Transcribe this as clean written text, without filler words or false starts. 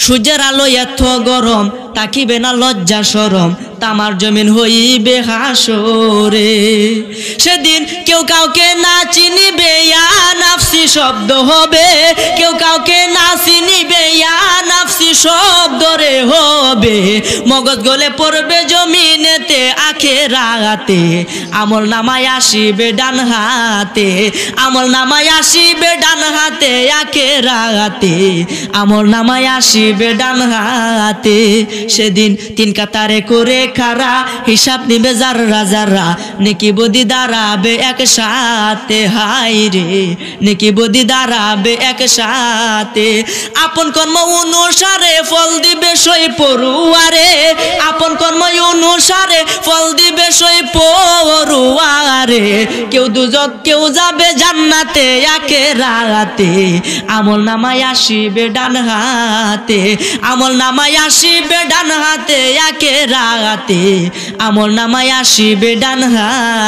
সূর্যের আলো এত গরম তাকিবে না লজ্জা শরম তামার জমিন হইবে হাসরে সেদিন কেউ কাউকে না চিনিবে ইয়া নাফসি শব্দ হবে কেউ কাউকে না চিনিবে ইয়া নাফসি শব্দ রে হবে মগজ গলে পড়বে জমিনেতে আখিরাতে আমল নামায় আসিবে ডান হাতে আমল নামায় আসিবে ডান হাতে আখিরাতে আমল নামায় আসিবে ডান হাতে সেদিন তিন কাতারে করে খারা হিসাব নিবে যারা যারা নেকি বদি দাঁড়াবে একসাথে হাই রে নেকি বদি দাঁড়াবে একসাথে আপন কর্ম অনুসারে ফল দিবে সই পড়ুয়ারে আপন কর্ম অনুসারে ফল দিবে সই পড়ুয়ারে কেউ দুজক কেউ যাবে জান্নাতে আখিরাতে আমল নামায় আসিবে ডান হাতে আমল নামায় আসিবে ডান হাতে আখিরাতে আমল নামায় আসিবে ডান হাতে।